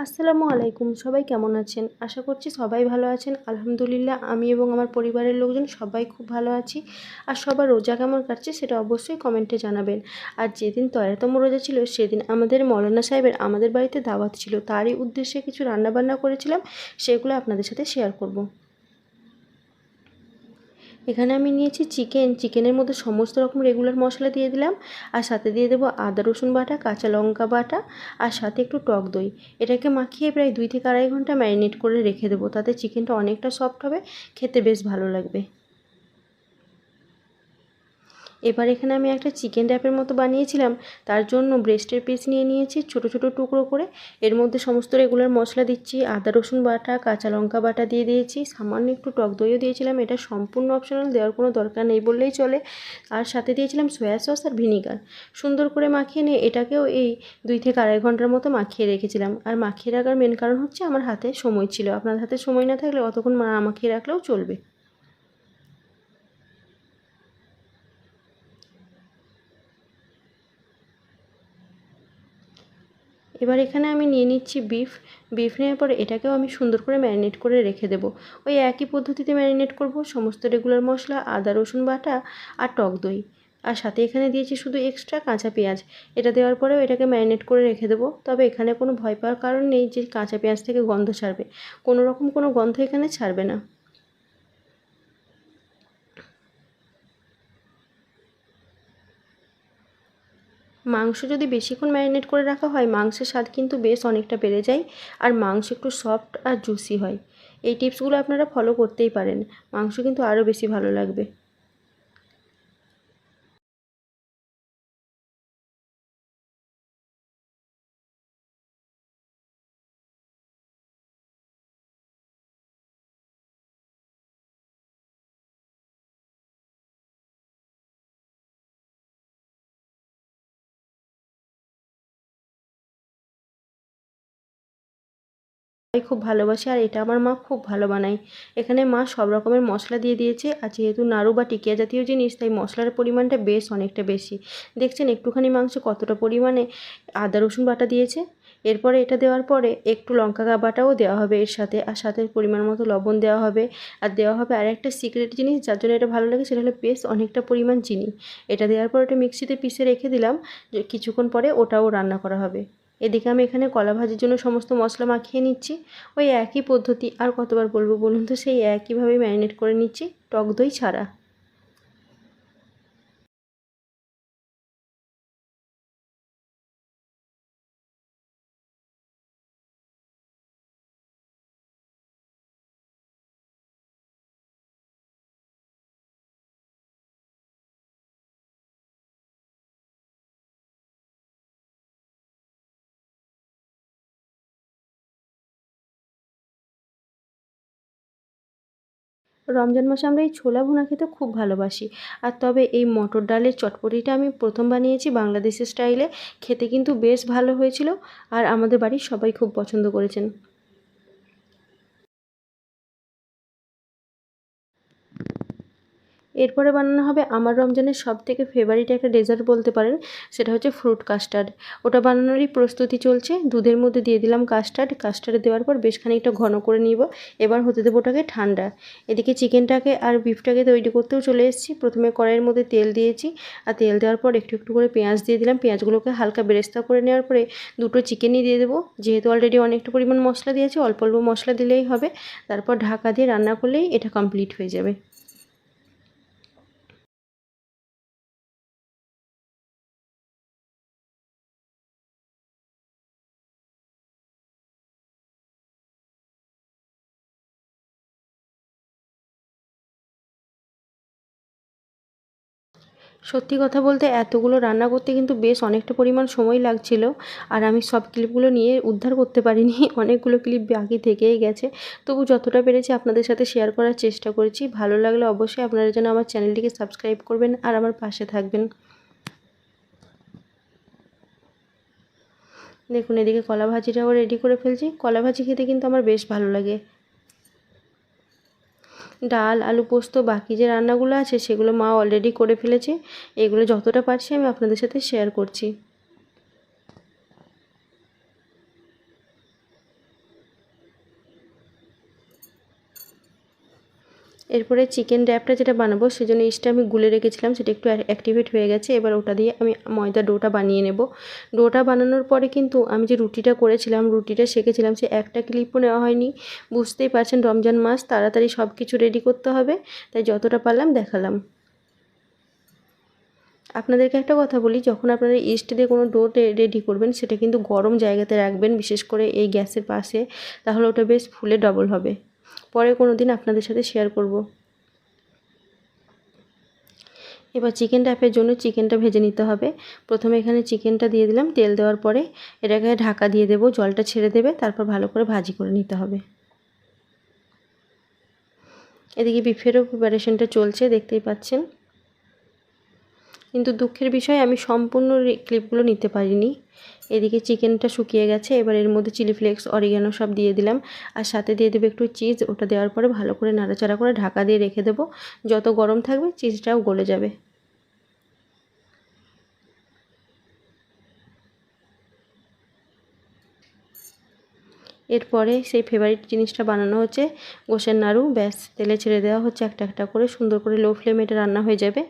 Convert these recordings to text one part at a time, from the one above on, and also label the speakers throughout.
Speaker 1: আসসালামু আলাইকুম। সবাই কেমন আছেন? আশা করছি সবাই ভালো আছেন। আলহামদুলিল্লাহ আমি এবং আমার পরিবারের লোকজন সবাই খুব ভালো আছি। আর সবার রোজা কেমন কাটছে সেটা অবশ্যই কমেন্টে জানাবেন। আর যেদিন 13তম রোজা ছিল সেদিন আমাদের মৌলানা সাহেবের আমাদের বাড়িতে দাওয়াত ছিল। তারই উদ্দেশ্যে কিছু রান্নাবান্না করেছিলাম, সেগুলো আপনাদের সাথে শেয়ার করব। এখানে আমি নিয়েছি চিকেনের মধ্যে সমস্ত রকম রেগুলার মশলা দিয়ে দিলাম, আর সাথে দিয়ে দেবো আদা রসুন বাটা, কাঁচা লঙ্কা বাটা, আর সাথে একটু টক দই। এটাকে মাখিয়ে প্রায় 2 থেকে আড়াই ঘন্টা ম্যারিনেট করে রেখে দেবো, তাতে চিকেনটা অনেকটা সফট হবে, খেতে বেশ ভালো লাগবে। এবার এখানে আমি একটা চিকেন র্যাপের মতো বানিয়েছিলাম, তার জন্য ব্রেস্টের পিস নিয়ে নিয়েছি ছোট ছোট টুকরো করে। এর মধ্যে সমস্ত রেগুলার মশলা দিচ্ছি, আদা রসুন বাটা, কাঁচা লঙ্কা বাটা দিয়ে দিয়েছি, সামান্য একটু টক দইও দিয়েছিলাম, এটা সম্পূর্ণ অপশনাল, দেওয়ার কোনো দরকার নেই বললেই চলে। আর সাথে দিয়েছিলাম সয়া সস আর ভিনিগার। সুন্দর করে মাখিয়ে নিয়ে এটাকেও এই 2 থেকে আড়াই ঘন্টার মতো মাখিয়ে রেখেছিলাম। আর মাখিয়ে রাখার মেন কারণ হচ্ছে আমার হাতে সময় ছিল, আপনার হাতে সময় না থাকলে অতক্ষণ মাখিয়ে রাখলেও চলবে। এবার এখানে আমি নিয়ে নিচ্ছি বিফ নেওয়ার পরে এটাকেও আমি সুন্দর করে ম্যারিনেট করে রেখে দেবো। ওই একই পদ্ধতিতে ম্যারিনেট করব, সমস্ত রেগুলার মশলা, আদা রসুন বাটা আর টক দই। আর সাথে এখানে দিয়েছি শুধু এক্সট্রা কাঁচা পেঁয়াজ। এটা দেওয়ার পরেও এটাকে ম্যারিনেট করে রেখে দেবো। তবে এখানে কোনো ভয় পাওয়ার কারণ নেই যে কাঁচা পেঁয়াজ থেকে গন্ধ ছাড়বে, কোনো রকম কোনো গন্ধ এখানে ছাড়বে না। মাংস যদি বেশিক্ষণ ম্যারিনেট করে রাখা হয় মাংসের স্বাদ কিন্তু বেশ অনেকটা বেড়ে যায়, আর মাংস একটু সফট আর জুসি হয়। এই টিপসগুলো আপনারা ফলো করতেই পারেন, মাংস কিন্তু আরও বেশি ভালো লাগবে। সবাই খুব ভালোবাসে, আর এটা আমার মা খুব ভালো বানায়। এখানে মা সব রকমের মশলা দিয়ে দিয়েছে, আর যেহেতু নাড়ু বা টিকিয়া জাতীয় জিনিস তাই মশলার পরিমাণটা বেশ অনেকটা বেশি। দেখছেন একটুখানি মাংসে কতটা পরিমাণে আদা রসুন বাটা দিয়েছে। এরপরে এটা দেওয়ার পরে একটু লঙ্কা বাটাও দেওয়া হবে এর সাথে, আর সাথে পরিমাণ মতো লবণ দেওয়া হবে। আর দেওয়া হবে আর একটা সিক্রেট জিনিস যার জন্য এটা ভালো লাগে, সেটা হলো বেশ অনেকটা পরিমাণ চিনি। এটা দেওয়ার পর এটা মিক্সিতে পিষে রেখে দিলাম, যে কিছুক্ষণ পরে ওটাও রান্না করা হবে। এদিকে আমি এখানে কলা ভাজির জন্য সমস্ত মশলা মাখিয়ে নিচ্ছি। ওই একই পদ্ধতি, আর কতবার বলবো বলুন তো, সেই একইভাবে ম্যারিনেট করে নিচ্ছি, টক দই ছাড়া। রমজান মাসে আমরা এই ছোলা ভুনা খেতে খুব ভালোবাসি। আর তবে এই মটর ডালের চটপটিটা আমি প্রথম বানিয়েছি বাংলাদেশি স্টাইলে, খেতে কিন্তু বেশ ভালো হয়েছিল, আর আমাদের বাড়ির সবাই খুব পছন্দ করেছেন। এরপরে বানানো হবে আমার রমজানের সবথেকে ফেভারিট একটা ডেজার্ট বলতে পারেন, সেটা হচ্ছে ফ্রুট কাস্টার্ড। ওটা বানানোরই প্রস্তুতি চলছে। দুধের মধ্যে দিয়ে দিলাম কাস্টার্ড দেওয়ার পর বেশ খানিকটা ঘন করে নিব। এবার হতে দেবো ওটাকে ঠান্ডা। এদিকে চিকেনটাকে আর বিফটাকে তৈরি করতেও চলে এসেছি। প্রথমে কড়াইয়ের মধ্যে তেল দিয়েছি, আর তেল দেওয়ার পর একটু একটু করে পেঁয়াজ দিয়ে দিলাম। পেঁয়াজগুলোকে হালকা বেরেস্তা করে নেওয়ার পরে দুটো চিকেনই দিয়ে দেবো। যেহেতু অলরেডি অনেকটা পরিমাণ মশলা দিয়েছি, অল্প অল্প মশলা দিলেই হবে। তারপর ঢাকা দিয়ে রান্না করলেই এটা কমপ্লিট হয়ে যাবে। সত্যি কথা বলতে এতগুলো রান্না করতে কিন্তু বেশ অনেকটা পরিমাণ সময় লাগছিল, আর আমি সব ক্লিপগুলো নিয়ে উদ্ধার করতে পারিনি অনেকগুলো ক্লিপ বাকি থেকেই গেছে। তবু যতটা পেরেছি আপনাদের সাথে শেয়ার করার চেষ্টা করেছি। ভালো লাগলে অবশ্যই আপনারা যেন আমার চ্যানেলটিকে সাবস্ক্রাইব করবেন আর আমার পাশে থাকবেন। দেখুন এদিকে কলা ভাজিটাও রেডি করে ফেলছি। কলা ভাজি খেতে কিন্তু আমার বেশ ভালো লাগে। ডাল, আলু পোস্ত, বাকি যে রান্নাগুলো আছে সেগুলো মা অলরেডি করে ফেলেছে। এগুলো যতটা পারছি আমি আপনাদের সাথে শেয়ার করছি। এরপরে চিকেন র্যাপটা যেটা বানাবো সেজন্য ইস্টটা আমি গুলে রেখেছিলাম, সেটা একটু অ্যাক্টিভেট হয়ে গেছে। এবার ওটা দিয়ে আমি ময়দা ডোটা বানিয়ে নেব। ডোটা বানানোর পরে কিন্তু আমি যে রুটিটা করেছিলাম, রুটিটা সেঁকেছিলাম, সে একটা ক্লিপও নেওয়া হয়নি। বুঝতেই পারছেন রমজান মাস, তাড়াতাড়ি সব কিছু রেডি করতে হবে, তাই যতটা পারলাম দেখালাম। আপনাদেরকে একটা কথা বলি, যখন আপনারা ইস্ট দিয়ে কোনো ডো রেডি করবেন সেটা কিন্তু গরম জায়গাতে রাখবেন, বিশেষ করে এই গ্যাসের পাশে, তাহলে ওটা বেশ ফুলে ডবল হবে। পরে কোনো দিন আপনাদের সাথে শেয়ার করব। এবার চিকেন র্যাপের জন্য চিকেনটা ভেজে নিতে হবে। প্রথমে এখানে চিকেনটা দিয়ে দিলাম, তেল দেওয়ার পরে এটাকে ঢাকা দিয়ে দেবো, জলটা ছেড়ে দেবে, তারপর ভালো করে ভাজি করে নিতে হবে। এদিকে বিফেরও প্রিপারেশনটা চলছে, দেখতেই পাচ্ছেন। কিন্তু দুঃখের বিষয় আমি সম্পূর্ণ ক্লিপগুলো নিতে পারিনি। এদিকে চিকেনটা শুকিয়ে গেছে, এবার এর মধ্যে চিলি ফ্লেক্স, অরিগানো সব দিয়ে দিলাম, আর সাথে দিয়ে দেবো একটু চিজ। ওটা দেওয়ার পরে ভালো করে নাড়াচাড়া করে ঢাকা দিয়ে রেখে দেবো। যত গরম থাকবে চিজটাও গলে যাবে। এরপরে সেই ফেভারিট জিনিসটা বানানো হচ্ছে, গোশের নাড়ু। ব্যাস, তেলে ছেড়ে দেওয়া হচ্ছে একটা একটা করে, সুন্দর করে লো ফ্লেমে এটা রান্না হয়ে যাবে।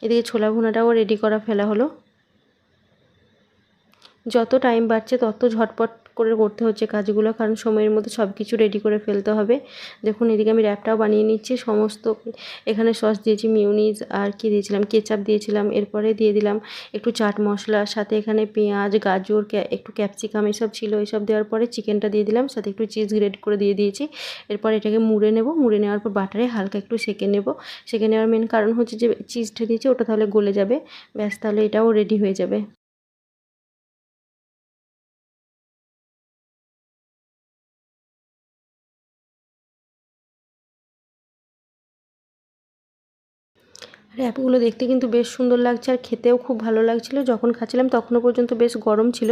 Speaker 1: এদিকে ছোলা ভুনাটাও রেডি করা ফেলা হলো। যত টাইম বাড়ছে তত ঝটপট করে করতে হচ্ছে কাজগুলো, কারণ সময়ের মধ্যে সব কিছু রেডি করে ফেলতে হবে। দেখুন এদিকে আমি র্যাপটাও বানিয়ে নিচ্ছি। সমস্ত এখানে সস দিয়েছি, মিউনিজ, আর কি দিয়েছিলাম, কেচাপ দিয়েছিলাম। এরপরে দিয়ে দিলাম একটু চাট মশলা, সাথে এখানে পেঁয়াজ, গাজর, একটু ক্যাপসিকাম এসব ছিল। এসব দেওয়ার পরে চিকেনটা দিয়ে দিলাম, সাথে একটু চিজ গ্রেট করে দিয়ে দিয়েছি। এরপর এটাকে মুড়ে নেব। মুড়ে নেওয়ার পর বাটারে হালকা একটু সেঁকে নেব। সেঁকে নেওয়ার মেন কারণ হচ্ছে যে চিজটা দিয়েছি ওটা তাহলে গলে যাবে। ব্যাস, তাহলে এটাও রেডি হয়ে যাবে। র্যাপগুলো দেখতে কিন্তু বেশ সুন্দর লাগছে, আর খেতেও খুব ভালো লাগছিলো। যখন খাচ্ছিলাম তখনও পর্যন্ত বেশ গরম ছিল।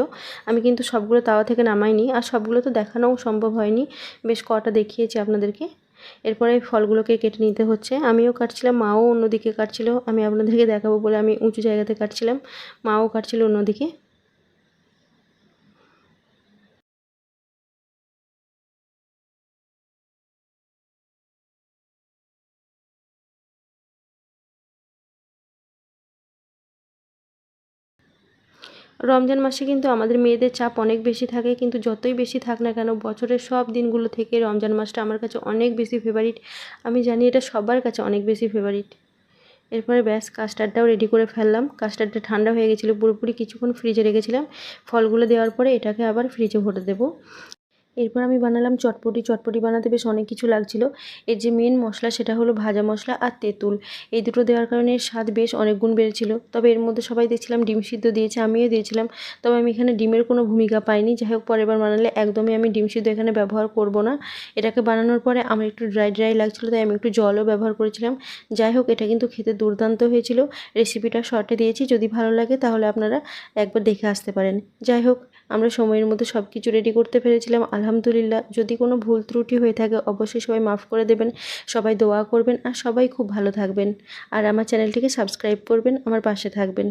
Speaker 1: আমি কিন্তু সবগুলো তাওয়া থেকে নামাইনি, আর সবগুলো তো দেখানোও সম্ভব হয়নি, বেশ কটা দেখিয়েছি আপনাদেরকে। এরপরে ফলগুলোকে কেটে নিতে হচ্ছে। আমিও কাটছিলাম, মাও অন্যদিকে কাটছিল। আমি আপনাদেরকে দেখাবো বলে আমি উঁচু জায়গাতে কাটছিলাম, মাও কাটছিল অন্যদিকে। রমজান মাসে কিন্তু আমাদের মেয়েদের চাপ অনেক বেশি থাকে, কিন্তু যতই বেশি থাক না কেন বছরের সব দিনগুলো থেকে রমজান মাসটা আমার কাছে অনেক বেশি ফেভারিট। আমি জানি এটা সবার কাছে অনেক বেশি ফেভারিট। এরপরে ব্যাস, কাস্টার্ডটাও রেডি করে ফেললাম। কাস্টার্ডটা ঠান্ডা হয়ে গেছিলো পুরোপুরি, কিছুক্ষণ ফ্রিজে রেখেছিলাম। ফলগুলো দেওয়ার পরে এটাকে আবার ফ্রিজে ভরে দেবো। এরপর আমি বানালাম চটপটি। চটপটি বানাতে বেশ অনেক কিছু লাগছিল। এর যে মেন মশলা সেটা হলো ভাজা মশলা আর তেঁতুল। এই দুটো দেওয়ার কারণে এর স্বাদ বেশ অনেক গুণ বেড়েছিল। তবে এর মধ্যে সবাই দেখছিলাম ডিম সিদ্ধ দিয়েছে, আমিও দিয়েছিলাম। তবে আমি এখানে ডিমের কোনো ভূমিকা পাইনি। যাই হোক, পরের বার বানালে একদমই আমি ডিম সিদ্ধ এখানে ব্যবহার করব না। এটাকে বানানোর পরে আমার একটু ড্রাই ড্রাই লাগছিলো, তাই আমি একটু জলও ব্যবহার করেছিলাম। যাই হোক, এটা কিন্তু খেতে দুর্দান্ত হয়েছিল। রেসিপিটা শর্টে দিয়েছি, যদি ভালো লাগে তাহলে আপনারা একবার দেখে আসতে পারেন। যাই হোক, আমরা সময়ের মধ্যে সব কিছু রেডি করতে পেরেছিলাম আলহামদুলিল্লাহ। যদি কোনো ভুল ত্রুটি হয়ে থাকে অবশ্যই সবাই মাফ করে দেবেন, সবাই দোয়া করবেন, আর সবাই খুব ভালো থাকবেন। আর আমার চ্যানেলটিকে সাবস্ক্রাইব করবেন, আমার পাশে থাকবেন।